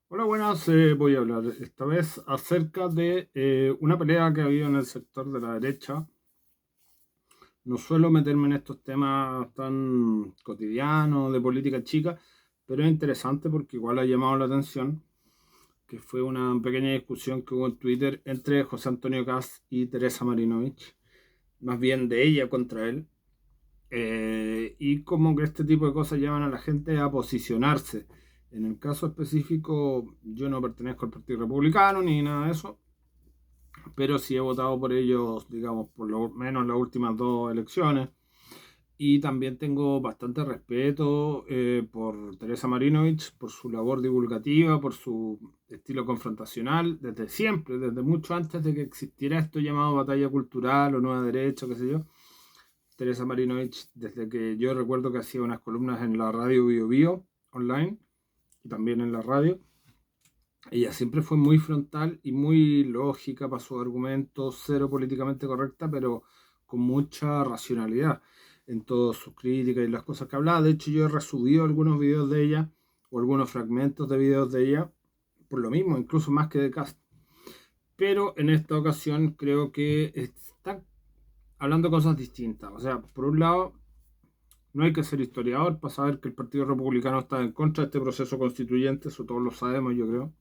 Hola, buenas. Voy a hablar esta vez acerca de una pelea que ha habido en el sector de la derecha. No suelo meterme en estos temas tan cotidianos de política chica, pero es interesante porque igual ha llamado la atención que fue una pequeña discusión que hubo en Twitter entre José Antonio Kast y Teresa Marinovich, más bien de ella contra él, y como que este tipo de cosas llevan a la gente a posicionarse. En el caso específico, yo no pertenezco al Partido Republicano ni nada de eso, pero sí he votado por ellos, digamos, por lo menos en las últimas dos elecciones. Y también tengo bastante respeto por Teresa Marinovich, por su labor divulgativa, por su estilo confrontacional, desde siempre, desde mucho antes de que existiera esto llamado batalla cultural o nueva derecha, qué sé yo. Teresa Marinovich, desde que yo recuerdo que hacía unas columnas en la radio Bio Bio online y también en la radio, ella siempre fue muy frontal y muy lógica para sus argumentos, cero políticamente correcta, pero con mucha racionalidad en todas sus críticas y las cosas que hablaba. De hecho, yo he resubido algunos videos de ella o algunos fragmentos de videos de ella, por lo mismo, incluso más que de Cast. Pero en esta ocasión creo que están hablando cosas distintas. O sea, por un lado, no hay que ser historiador para saber que el Partido Republicano está en contra de este proceso constituyente, eso todos lo sabemos, yo creo.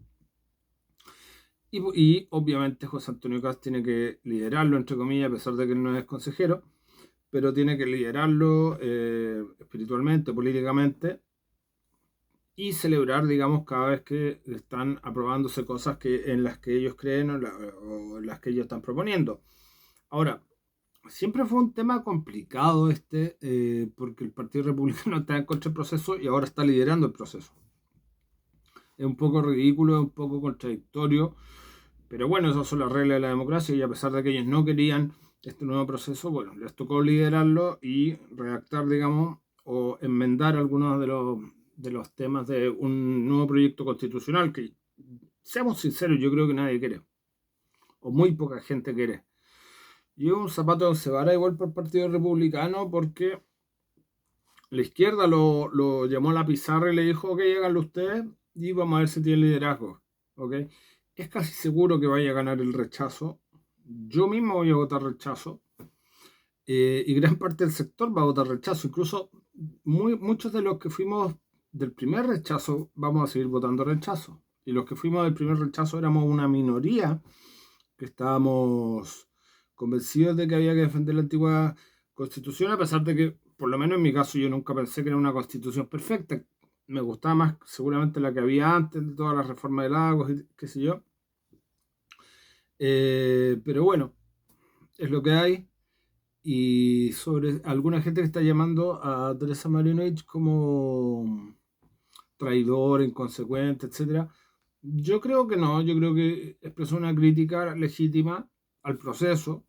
Y obviamente José Antonio Cast tiene que liderarlo, entre comillas, a pesar de que él no es consejero, pero tiene que liderarlo espiritualmente, políticamente, y celebrar, digamos, cada vez que están aprobándose cosas en las que ellos creen o en las que ellos están proponiendo. Ahora, siempre fue un tema complicado porque el Partido Republicano está en contra del proceso y ahora está liderando el proceso. Es un poco ridículo, es un poco contradictorio, pero bueno, esas son las reglas de la democracia y a pesar de que ellos no querían este nuevo proceso, bueno, les tocó liderarlo y redactar, digamos, o enmendar algunos de los temas de un nuevo proyecto constitucional que, seamos sinceros, yo creo que nadie quiere, o muy poca gente quiere. Y un zapato de cebara igual por el Partido Republicano porque la izquierda lo llamó a la pizarra y le dijo, ok, háganlo ustedes y vamos a ver si tiene liderazgo. ¿Ok? Es casi seguro que vaya a ganar el rechazo. Yo mismo voy a votar rechazo. Y gran parte del sector va a votar rechazo. Incluso muchos de los que fuimos del primer rechazo vamos a seguir votando rechazo. Y los que fuimos del primer rechazo éramos una minoría que estábamos convencidos de que había que defender la antigua constitución, a pesar de que, por lo menos en mi caso, yo nunca pensé que era una constitución perfecta. Me gustaba más seguramente la que había antes de toda la reforma de Lagos y qué sé yo. Pero bueno, es lo que hay. Y sobre alguna gente que está llamando a Teresa Marinovich como traidor, inconsecuente, etcétera. Yo creo que no, yo creo que expresó una crítica legítima al proceso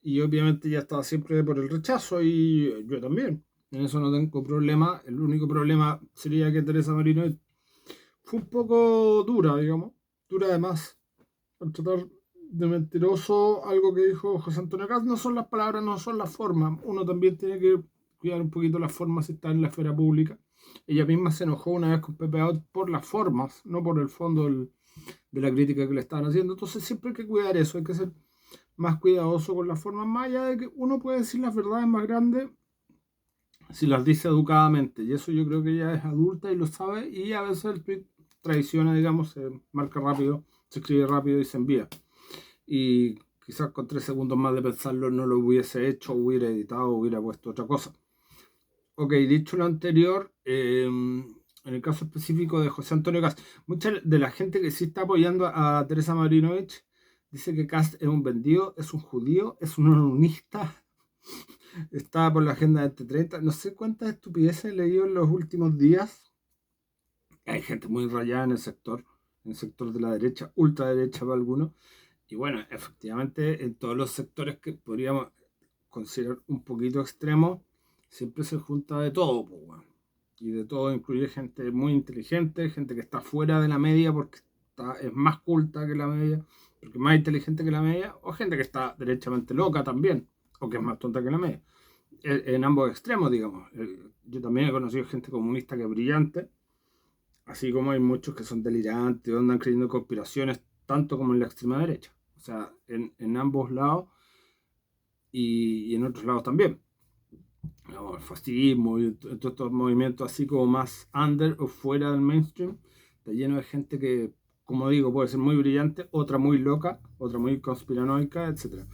y obviamente ya estaba siempre por el rechazo y yo también. En eso no tengo problema. El único problema sería que Teresa Marino fue un poco dura, digamos, dura además, al tratar de mentiroso algo que dijo José Antonio Caz. No son las palabras, no son las formas. Uno también tiene que cuidar un poquito las formas si está en la esfera pública. Ella misma se enojó una vez con Pepe Out por las formas, no por el fondo de la crítica que le estaban haciendo. Entonces siempre hay que cuidar eso, hay que ser más cuidadoso con las formas, más allá de que uno puede decir las verdades más grandes si las dice educadamente. Y eso yo creo que ella es adulta y lo sabe. Y a veces el tweet traiciona, digamos, se marca rápido, se escribe rápido y se envía. Y quizás con 3 segundos más de pensarlo no lo hubiese hecho, hubiera editado, hubiera puesto otra cosa. Ok, dicho lo anterior, en el caso específico de José Antonio Cast, mucha de la gente que sí está apoyando a Teresa Marinovich dice que Cast es un vendido, es un judío, es un unionista, está por la agenda de 30. No sé cuántas estupideces he leído en los últimos días. Hay gente muy rayada en el sector de la derecha, ultraderecha para algunos. Y bueno, efectivamente, en todos los sectores que podríamos considerar un poquito extremos, siempre se junta de todo, pues, bueno. Y de todo incluye gente muy inteligente, gente que está fuera de la media porque es más culta que la media, porque es más inteligente que la media, o gente que está derechamente loca también, o que es más tonta que la media. En ambos extremos, digamos. Yo también he conocido gente comunista que es brillante, Así como hay muchos que son delirantes, andan creyendo en conspiraciones, tanto como en la extrema derecha. O sea, en ambos lados y en otros lados también. No, el fascismo y todos estos movimientos así como más under o fuera del mainstream, está lleno de gente que, como digo, puede ser muy brillante, otra muy loca, otra muy conspiranoica, etcétera.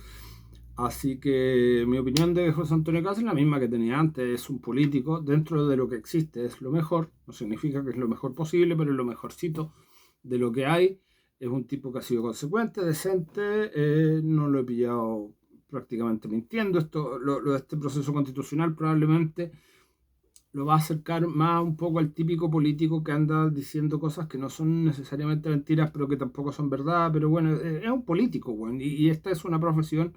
Así que mi opinión de José Antonio Caz es la misma que tenía antes, es un político, dentro de lo que existe es lo mejor, no significa que es lo mejor posible, pero es lo mejorcito de lo que hay. Es un tipo que ha sido consecuente, decente, no lo he pillado prácticamente mintiendo. Lo de este proceso constitucional probablemente lo va a acercar más un poco al típico político que anda diciendo cosas que no son necesariamente mentiras, pero que tampoco son verdad. Pero bueno, es un político, bueno, y esta es una profesión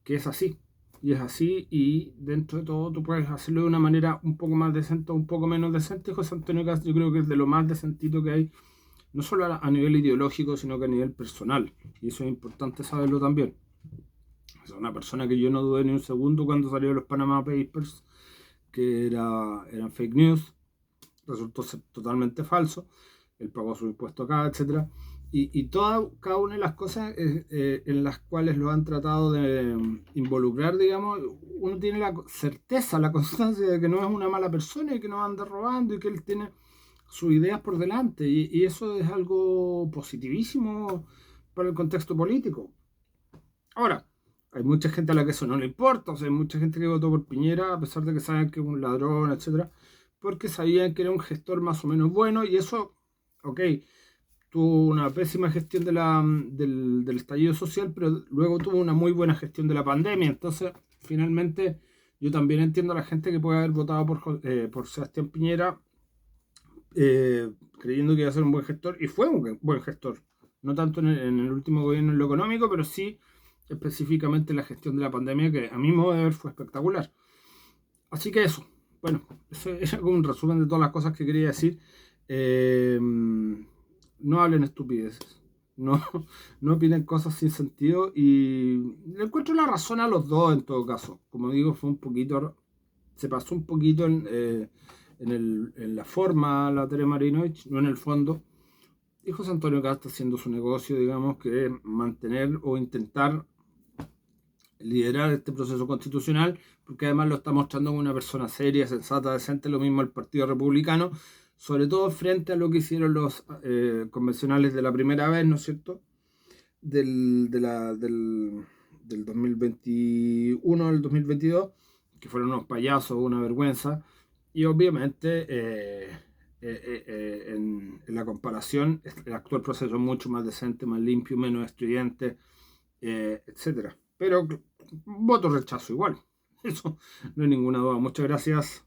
que es así. Y es así, y dentro de todo tú puedes hacerlo de una manera un poco más decente o un poco menos decente. José Antonio Cast yo creo que es de lo más decentito que hay, no solo a nivel ideológico, sino que a nivel personal. Y eso es importante saberlo también. Es una persona que yo no dudé ni un segundo cuando salió los Panama Papers, que eran fake news, resultó ser totalmente falso. Él pagó su impuesto acá, etcétera. Cada una de las cosas en las cuales lo han tratado de involucrar, digamos, uno tiene la certeza, la constancia de que no es una mala persona y que no anda robando y que él tiene sus ideas por delante. Y eso es algo positivísimo para el contexto político. Ahora, hay mucha gente a la que eso no le importa, o sea, hay mucha gente que votó por Piñera a pesar de que saben que es un ladrón, etcétera, porque sabían que era un gestor más o menos bueno y eso, ok, tuvo una pésima gestión del estallido social, pero luego tuvo una muy buena gestión de la pandemia. Entonces, finalmente, yo también entiendo a la gente que puede haber votado por Sebastián Piñera creyendo que iba a ser un buen gestor, y fue un buen gestor. No tanto en el último gobierno en lo económico, pero sí específicamente en la gestión de la pandemia, que a mi modo de ver fue espectacular. Así que eso, bueno, eso es como un resumen de todas las cosas que quería decir. No hablen estupideces, no, no opinen cosas sin sentido y le encuentro la razón a los dos en todo caso. Como digo, se pasó un poquito en la forma la Tere Marinovich, no en el fondo. Y José Antonio Cast está haciendo su negocio, digamos, que es mantener o intentar liderar este proceso constitucional, porque además lo está mostrando como una persona seria, sensata, decente, lo mismo el Partido Republicano, sobre todo frente a lo que hicieron los convencionales de la primera vez, ¿no es cierto? Del 2021 al 2022, que fueron unos payasos, una vergüenza, y obviamente en la comparación, el actual proceso es mucho más decente, más limpio, menos estridente, etcétera. Pero voto rechazo igual. Eso no hay ninguna duda. Muchas gracias.